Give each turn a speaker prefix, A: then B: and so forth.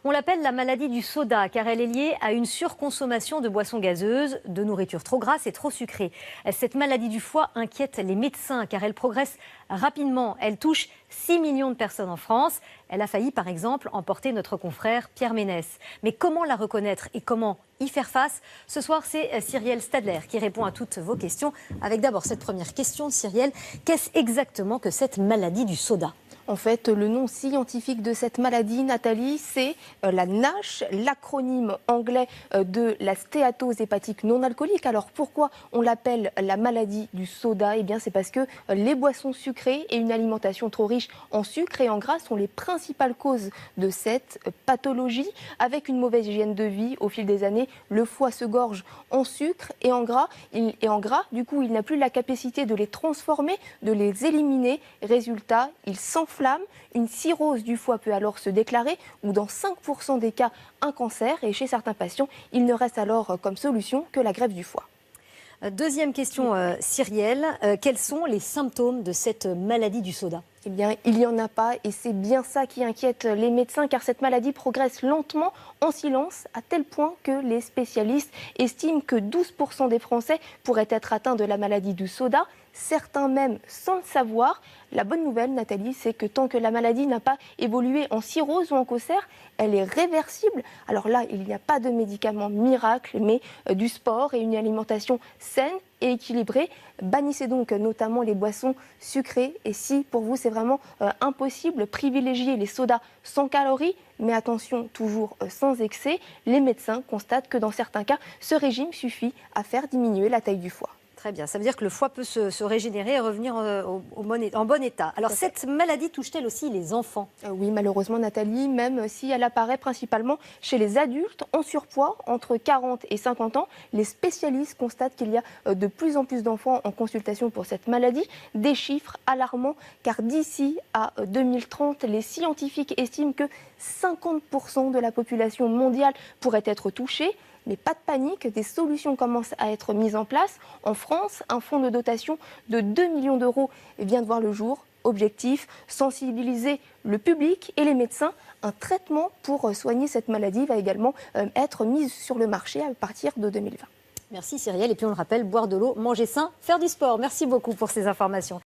A: On l'appelle la maladie du soda car elle est liée à une surconsommation de boissons gazeuses, de nourriture trop grasse et trop sucrée. Cette maladie du foie inquiète les médecins car elle progresse rapidement. Elle touche 6 millions de personnes en France. Elle a failli par exemple emporter notre confrère Pierre Ménès. Mais comment la reconnaître et comment y faire face? Ce soir, c'est Cyrielle Stadler qui répond à toutes vos questions. Avec d'abord cette première question, Cyrielle, qu'est-ce exactement que cette maladie du soda?
B: En fait, le nom scientifique de cette maladie, Nathalie, c'est la NASH, l'acronyme anglais de la stéatose hépatique non alcoolique. Alors pourquoi on l'appelle la maladie du soda? Eh bien, c'est parce que les boissons sucrées et une alimentation trop riche en sucre et en gras sont les principales causes de cette pathologie. Avec une mauvaise hygiène de vie, au fil des années, le foie se gorge en sucre et en gras. Du coup, il n'a plus la capacité de les transformer, de les éliminer. Résultat, il s'enflamme. Une cirrhose du foie peut alors se déclarer ou dans 5% des cas, un cancer. Et chez certains patients, il ne reste alors comme solution que la greffe du foie.
A: Deuxième question, Cyrielle. Quels sont les symptômes de cette maladie du soda?
B: Eh bien, il n'y en a pas et c'est bien ça qui inquiète les médecins car cette maladie progresse lentement en silence à tel point que les spécialistes estiment que 12% des Français pourraient être atteints de la maladie du soda, certains même sans le savoir. La bonne nouvelle, Nathalie, c'est que tant que la maladie n'a pas évolué en cirrhose ou en cancer, elle est réversible. Alors là, il n'y a pas de médicament miracle, mais du sport et une alimentation saine et équilibrée. Bannissez donc notamment les boissons sucrées et si pour vous c'est vraiment impossible, privilégiez les sodas sans calories, mais attention toujours sans excès. Les médecins constatent que dans certains cas, ce régime suffit à faire diminuer la taille du foie.
A: Très bien, ça veut dire que le foie peut se régénérer et revenir en bon état. Alors cette maladie touche-t-elle aussi les enfants?
B: Oui, malheureusement Nathalie, même si elle apparaît principalement chez les adultes en surpoids entre 40 et 50 ans, les spécialistes constatent qu'il y a de plus en plus d'enfants en consultation pour cette maladie. Des chiffres alarmants car d'ici à 2030, les scientifiques estiment que 50% de la population mondiale pourrait être touchée. Mais pas de panique, des solutions commencent à être mises en place. En France, un fonds de dotation de 2 millions d'euros vient de voir le jour. Objectif, sensibiliser le public et les médecins. Un traitement pour soigner cette maladie va également être mis sur le marché à partir de 2020.
A: Merci Cyrielle. Et puis on le rappelle, boire de l'eau, manger sain, faire du sport. Merci beaucoup pour ces informations.